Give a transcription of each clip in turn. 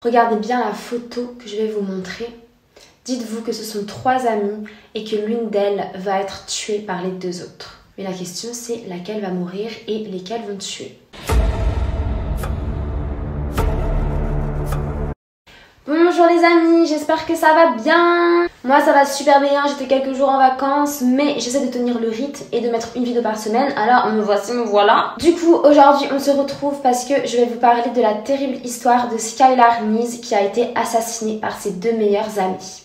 Regardez bien la photo que je vais vous montrer. Dites-vous que ce sont 3 amies et que l'une d'elles va être tuée par les 2 autres. Mais la question c'est laquelle va mourir et lesquelles vont tuer. Bonjour les amis, j'espère que ça va bien. Moi ça va super bien, j'étais quelques jours en vacances, mais j'essaie de tenir le rythme et de mettre une vidéo par semaine. Alors me voici, me voilà. Du coup aujourd'hui on se retrouve parce que je vais vous parler de la terrible histoire de Skylar Neese qui a été assassinée par ses 2 meilleures amies.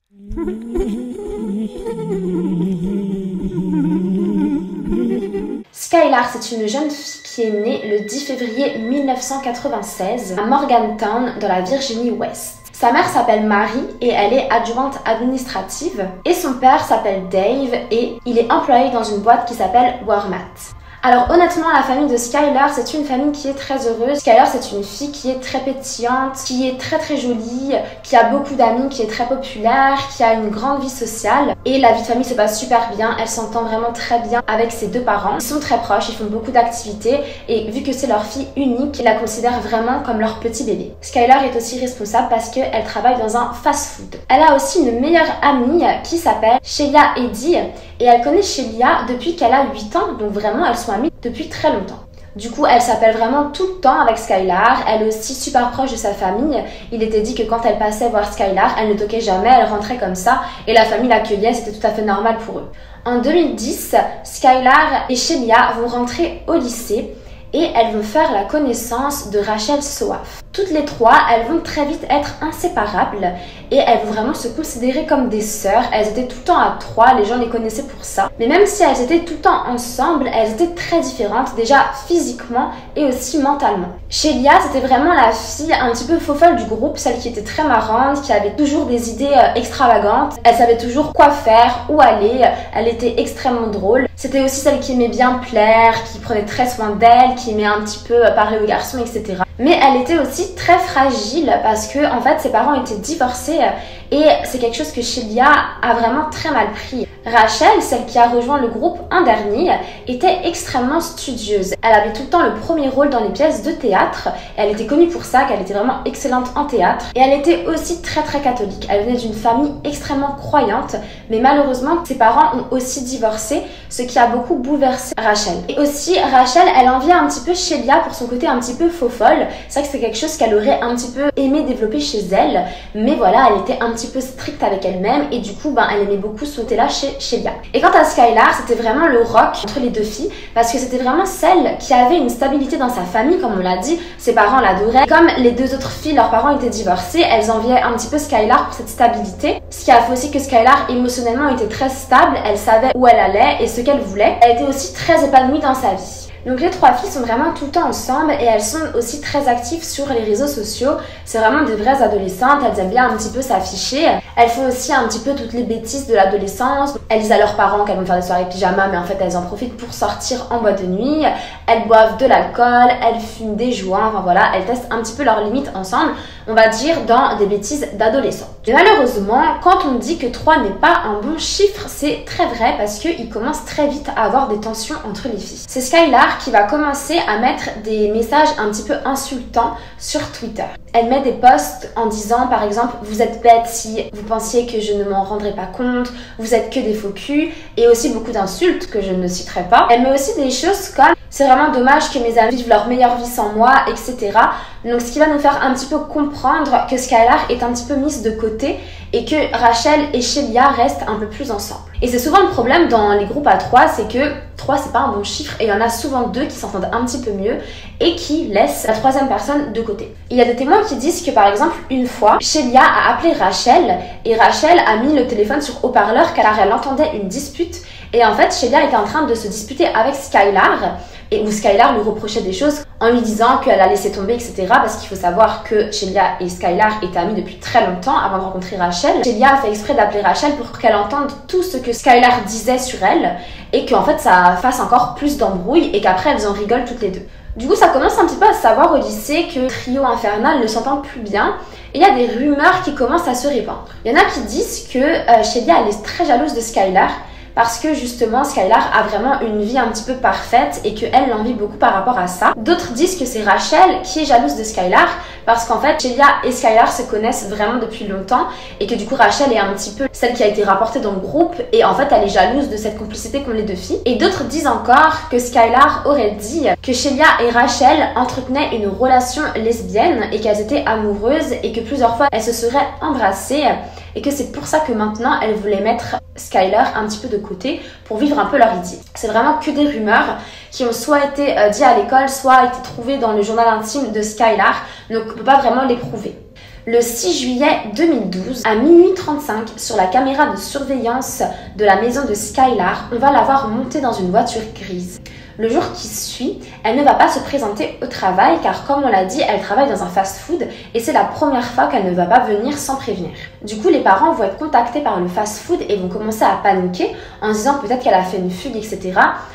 Skylar, c'est une jeune fille qui est née le 10 février 1996 à Morgantown dans la Virginie-Ouest. Sa mère s'appelle Marie et elle est adjointe administrative et son père s'appelle Dave et il est employé dans une boîte qui s'appelle Walmart. Alors honnêtement, la famille de Skylar, c'est une famille qui est très heureuse. Skylar, c'est une fille qui est très pétillante, qui est très jolie, qui a beaucoup d'amis, qui est très populaire, qui a une grande vie sociale. Et la vie de famille se passe super bien, elle s'entend vraiment très bien avec ses 2 parents. Ils sont très proches, ils font beaucoup d'activités et vu que c'est leur fille unique, ils la considèrent vraiment comme leur petit bébé. Skylar est aussi responsable parce qu'elle travaille dans un fast-food. Elle a aussi une meilleure amie qui s'appelle Shelia Eddy et elle connaît Shelia depuis qu'elle a 8 ans, donc vraiment elles sont amies depuis très longtemps. Du coup, elle s'appelle vraiment tout le temps avec Skylar. Elle est aussi super proche de sa famille. Il était dit que quand elle passait voir Skylar, elle ne toquait jamais, elle rentrait comme ça et la famille l'accueillait, c'était tout à fait normal pour eux. En 2010, Skylar et Shelia vont rentrer au lycée et elles vont faire la connaissance de Rachel Soaf. Toutes les 3, elles vont très vite être inséparables et elles vont vraiment se considérer comme des sœurs. Elles étaient tout le temps à 3, les gens les connaissaient pour ça. Mais même si elles étaient tout le temps ensemble, elles étaient très différentes, déjà physiquement et aussi mentalement. Shelia, c'était vraiment la fille un petit peu faux-folle du groupe, celle qui était très marrante, qui avait toujours des idées extravagantes. Elle savait toujours quoi faire, où aller, elle était extrêmement drôle. C'était aussi celle qui aimait bien plaire, qui prenait très soin d'elle, qui aimait un petit peu parler aux garçons, etc. Mais elle était aussi très fragile parce que en fait ses parents étaient divorcés et c'est quelque chose que Shelia a vraiment très mal pris. Rachel, celle qui a rejoint le groupe en dernier, était extrêmement studieuse. Elle avait tout le temps le premier rôle dans les pièces de théâtre. Elle était connue pour ça, qu'elle était vraiment excellente en théâtre. Et elle était aussi très catholique. Elle venait d'une famille extrêmement croyante, mais malheureusement ses parents ont aussi divorcé, ce qui a beaucoup bouleversé Rachel. Et aussi Rachel, elle enviait un petit peu Shelia pour son côté un petit peu faux-folle. C'est vrai que c'est quelque chose qu'elle aurait un petit peu aimé développer chez elle, mais voilà, elle était un petit peu stricte avec elle-même et du coup, elle aimait beaucoup ce côté-là chez Shelia. Et quant à Skylar, c'était vraiment le rock entre les 2 filles parce que c'était vraiment celle qui avait une stabilité dans sa famille, comme on l'a dit. Ses parents l'adoraient. Comme les 2 autres filles, leurs parents étaient divorcés, elles enviaient un petit peu Skylar pour cette stabilité. Ce qui a fait aussi que Skylar émotionnellement était très stable, elle savait où elle allait et ce qu'elle voulait. Elle était aussi très épanouie dans sa vie. Donc les 3 filles sont vraiment tout le temps ensemble et elles sont aussi très actives sur les réseaux sociaux. C'est vraiment des vraies adolescentes, elles aiment bien un petit peu s'afficher. Elles font aussi un petit peu toutes les bêtises de l'adolescence. Elles disent à leurs parents qu'elles vont faire des soirées pyjama, mais en fait elles en profitent pour sortir en boîte de nuit. Elles boivent de l'alcool, elles fument des joints, enfin voilà, elles testent un petit peu leurs limites ensemble, on va dire dans des bêtises d'adolescents. Mais malheureusement, quand on dit que 3 n'est pas un bon chiffre, c'est très vrai parce qu'il commence très vite à avoir des tensions entre les filles. C'est Skylar qui va commencer à mettre des messages un petit peu insultants sur Twitter. Elle met des posts en disant par exemple « Vous êtes bête si vous pensiez que je ne m'en rendrais pas compte, vous êtes que des faux culs » et aussi beaucoup d'insultes que je ne citerai pas. Elle met aussi des choses comme « C'est vraiment dommage que mes amis vivent leur meilleure vie sans moi, etc. » Donc ce qui va nous faire un petit peu comprendre que Skylar est un petit peu mise de côté et que Rachel et Shelia restent un peu plus ensemble. Et c'est souvent le problème dans les groupes à 3, c'est que 3 c'est pas un bon chiffre et il y en a souvent 2 qui s'entendent un petit peu mieux et qui laissent la 3e personne de côté. Il y a des témoins qui disent que par exemple une fois, Shelia a appelé Rachel et Rachel a mis le téléphone sur haut-parleur car elle entendait une dispute et en fait Shelia était en train de se disputer avec Skylar et où Skylar lui reprochait des choses en lui disant qu'elle a laissé tomber, etc. Parce qu'il faut savoir que Shelia et Skylar étaient amies depuis très longtemps avant de rencontrer Rachel. Shelia a fait exprès d'appeler Rachel pour qu'elle entende tout ce que Skylar disait sur elle et qu'en fait ça fasse encore plus d'embrouille et qu'après elles en rigolent toutes les 2. Du coup ça commence un petit peu à se savoir au lycée que le trio infernal ne s'entend plus bien et il y a des rumeurs qui commencent à se répandre. Il y en a qui disent que Shelia elle est très jalouse de Skylar parce que justement Skylar a vraiment une vie un petit peu parfaite et qu'elle l'envie beaucoup par rapport à ça. D'autres disent que c'est Rachel qui est jalouse de Skylar parce qu'en fait Shelia et Skylar se connaissent vraiment depuis longtemps et que du coup Rachel est un petit peu celle qui a été rapportée dans le groupe et en fait elle est jalouse de cette complicité qu'ont les deux filles. Et d'autres disent encore que Skylar aurait dit que Shelia et Rachel entretenaient une relation lesbienne et qu'elles étaient amoureuses et que plusieurs fois elles se seraient embrassées et que c'est pour ça que maintenant elle voulait mettre Skylar un petit peu de côté pour vivre un peu leur idylle. C'est vraiment que des rumeurs qui ont soit été dites à l'école, soit été trouvées dans le journal intime de Skylar, donc on ne peut pas vraiment les prouver. Le 6 juillet 2012, à minuit 35, sur la caméra de surveillance de la maison de Skylar, on va la voir monter dans une voiture grise. Le jour qui suit, elle ne va pas se présenter au travail car comme on l'a dit, elle travaille dans un fast-food et c'est la première fois qu'elle ne va pas venir sans prévenir. Du coup, les parents vont être contactés par le fast-food et vont commencer à paniquer en disant peut-être qu'elle a fait une fugue, etc.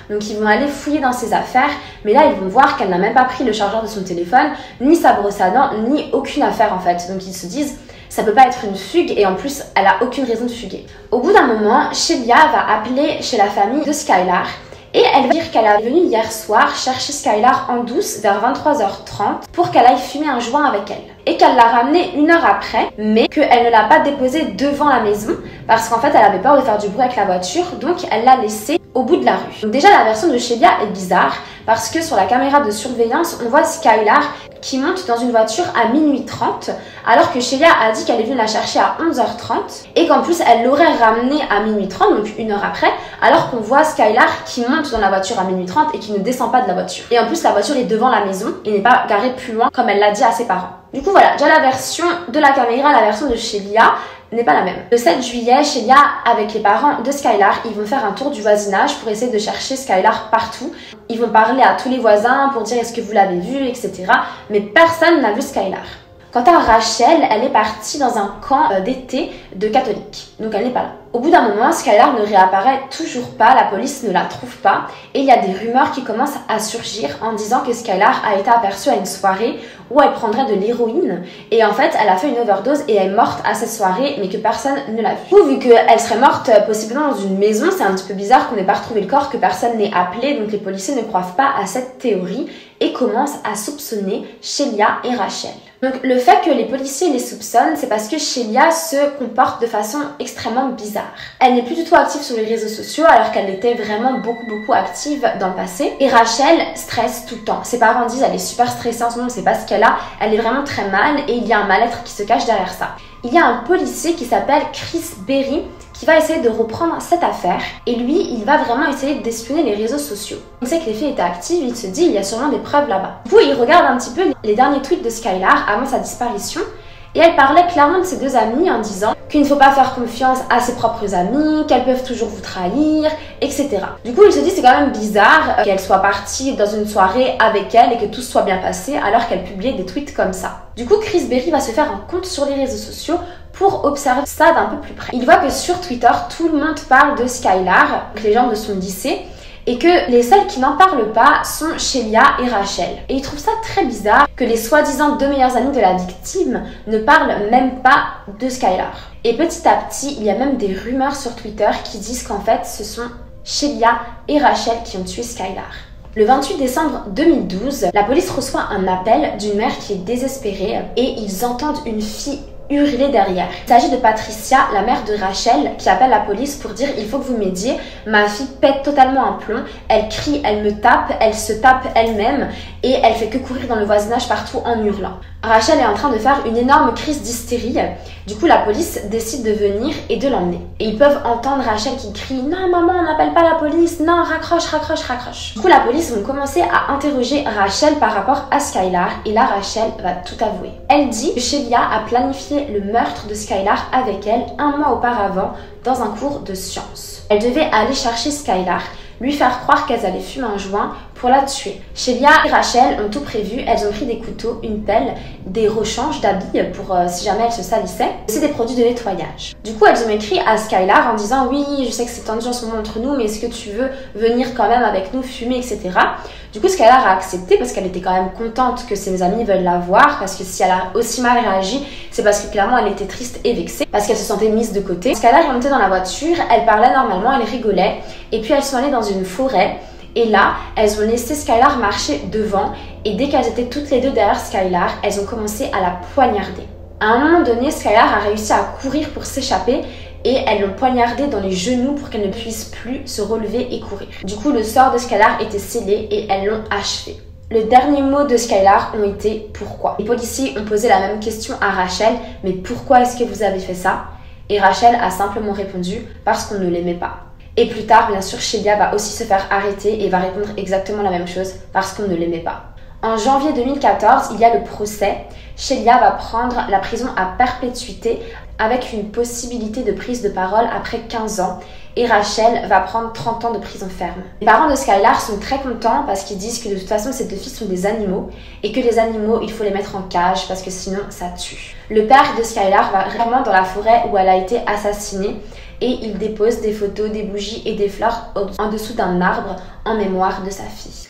Donc ils vont aller fouiller dans ses affaires, mais là ils vont voir qu'elle n'a même pas pris le chargeur de son téléphone, ni sa brosse à dents, ni aucune affaire en fait. Donc ils se disent ça peut pas être une fugue et en plus elle a aucune raison de fuguer. Au bout d'un moment, Shelia va appeler chez la famille de Skylar et elle va dire qu'elle est venue hier soir chercher Skylar en douce vers 23h30 pour qu'elle aille fumer un joint avec elle. Et qu'elle l'a ramenée 1 heure après, mais qu'elle ne l'a pas déposée devant la maison parce qu'en fait elle avait peur de faire du bruit avec la voiture, donc elle l'a laissée au bout de la rue. Donc déjà la version de Shelia est bizarre parce que sur la caméra de surveillance on voit Skylar qui monte dans une voiture à minuit 30 alors que Shelia a dit qu'elle est venue la chercher à 11h30 et qu'en plus elle l'aurait ramenée à minuit 30, donc 1 heure après, alors qu'on voit Skylar qui monte dans la voiture à minuit 30 et qui ne descend pas de la voiture. Et en plus la voiture est devant la maison et n'est pas garée plus loin comme elle l'a dit à ses parents. Du coup voilà, déjà la version de la caméra, la version de Shelia n'est pas la même. Le 7 juillet, Shelia avec les parents de Skylar, ils vont faire un tour du voisinage pour essayer de chercher Skylar partout. Ils vont parler à tous les voisins pour dire est-ce que vous l'avez vue, etc. Mais personne n'a vu Skylar. Quant à Rachel, elle est partie dans un camp d'été de catholiques, donc elle n'est pas là. Au bout d'un moment, Skylar ne réapparaît toujours pas, la police ne la trouve pas et il y a des rumeurs qui commencent à surgir en disant que Skylar a été aperçue à une soirée où elle prendrait de l'héroïne et en fait elle a fait une overdose et elle est morte à cette soirée mais que personne ne l'a vue. Vu qu'elle serait morte possiblement dans une maison, c'est un petit peu bizarre qu'on n'ait pas retrouvé le corps, que personne n'ait appelé, donc les policiers ne croient pas à cette théorie et commencent à soupçonner Shelia et Rachel. Donc le fait que les policiers les soupçonnent, c'est parce que Shelia se comporte de façon extrêmement bizarre. Elle n'est plus du tout active sur les réseaux sociaux alors qu'elle était vraiment beaucoup active dans le passé. Et Rachel stresse tout le temps. Ses parents disent elle est super stressée en ce moment, on ne sait pas ce qu'elle a. Elle est vraiment très mal et il y a un mal-être qui se cache derrière ça. Il y a un policier qui s'appelle Chris Berry qui va essayer de reprendre cette affaire et lui, il va vraiment essayer d'espionner les réseaux sociaux. Il sait que les filles étaient actives, il se dit il y a sûrement des preuves là-bas. Du coup, il regarde un petit peu les derniers tweets de Skylar avant sa disparition et elle parlait clairement de ses deux amies en disant qu'il ne faut pas faire confiance à ses propres amis, qu'elles peuvent toujours vous trahir, etc. Du coup, il se dit c'est quand même bizarre qu'elle soit partie dans une soirée avec elle et que tout soit bien passé alors qu'elle publiait des tweets comme ça. Du coup, Chris Berry va se faire un compte sur les réseaux sociaux pour observer ça d'un peu plus près. Il voit que sur Twitter, tout le monde parle de Skylar, les gens de son lycée, et que les seules qui n'en parlent pas sont Shelia et Rachel. Et il trouve ça très bizarre que les soi-disant 2 meilleures amies de la victime ne parlent même pas de Skylar. Et petit à petit, il y a même des rumeurs sur Twitter qui disent qu'en fait, ce sont Shelia et Rachel qui ont tué Skylar. Le 28 décembre 2012, la police reçoit un appel d'une mère qui est désespérée et ils entendent une fille hurler derrière. Il s'agit de Patricia, la mère de Rachel, qui appelle la police pour dire il faut que vous m'aidiez, ma fille pète totalement un plomb, elle crie, elle me tape, elle se tape elle-même et elle fait que courir dans le voisinage partout en hurlant. Rachel est en train de faire une énorme crise d'hystérie, du coup la police décide de venir et de l'emmener. Et ils peuvent entendre Rachel qui crie non maman on n'appelle pas la police, non raccroche. Du coup la police vont commencer à interroger Rachel par rapport à Skylar et là Rachel va tout avouer. Elle dit que Shelia a planifié le meurtre de Skylar avec elle 1 mois auparavant dans un cours de sciences. Elle devait aller chercher Skylar, lui faire croire qu'elles allaient fumer un joint pour la tuer. Shelia et Rachel ont tout prévu, elles ont pris des couteaux, une pelle, des rechanges d'habits pour si jamais elles se salissaient, aussi des produits de nettoyage. Du coup, elles ont écrit à Skylar en disant « Oui, je sais que c'est tendu en ce moment entre nous, mais est-ce que tu veux venir quand même avec nous fumer, etc. » Du coup, Skylar a accepté parce qu'elle était quand même contente que ses amis veulent la voir, parce que si elle a aussi mal réagi, c'est parce que clairement elle était triste et vexée, parce qu'elle se sentait mise de côté. Skylar est montée dans la voiture, elle parlait normalement, elle rigolait, et puis elles sont allées dans une forêt, et là, elles ont laissé Skylar marcher devant, et dès qu'elles étaient toutes les deux derrière Skylar, elles ont commencé à la poignarder. À un moment donné, Skylar a réussi à courir pour s'échapper, et elles l'ont poignardée dans les genoux pour qu'elle ne puisse plus se relever et courir. Du coup, le sort de Skylar était scellé et elles l'ont achevé. Le dernier mot de Skylar ont été « Pourquoi ?» Les policiers ont posé la même question à Rachel « Mais pourquoi est-ce que vous avez fait ça ?» Et Rachel a simplement répondu « Parce qu'on ne l'aimait pas ». Et plus tard, bien sûr, Shelia va aussi se faire arrêter et va répondre exactement la même chose « Parce qu'on ne l'aimait pas ». En janvier 2014, il y a le procès. Shelia va prendre la prison à perpétuité avec une possibilité de prise de parole après 15 ans et Rachel va prendre 30 ans de prison ferme. Les parents de Skylar sont très contents parce qu'ils disent que de toute façon ces deux filles sont des animaux et que les animaux il faut les mettre en cage parce que sinon ça tue. Le père de Skylar va vraiment dans la forêt où elle a été assassinée et il dépose des photos, des bougies et des fleurs en dessous d'un arbre en mémoire de sa fille.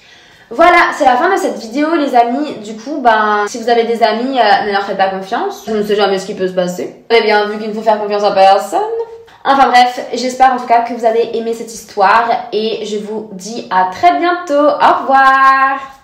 Voilà, c'est la fin de cette vidéo les amis. Du coup, si vous avez des amis, ne leur faites pas confiance. Je ne sais jamais ce qui peut se passer. Vous avez bien vu qu'il ne faut faire confiance à personne. Enfin bref, j'espère en tout cas que vous avez aimé cette histoire et je vous dis à très bientôt. Au revoir!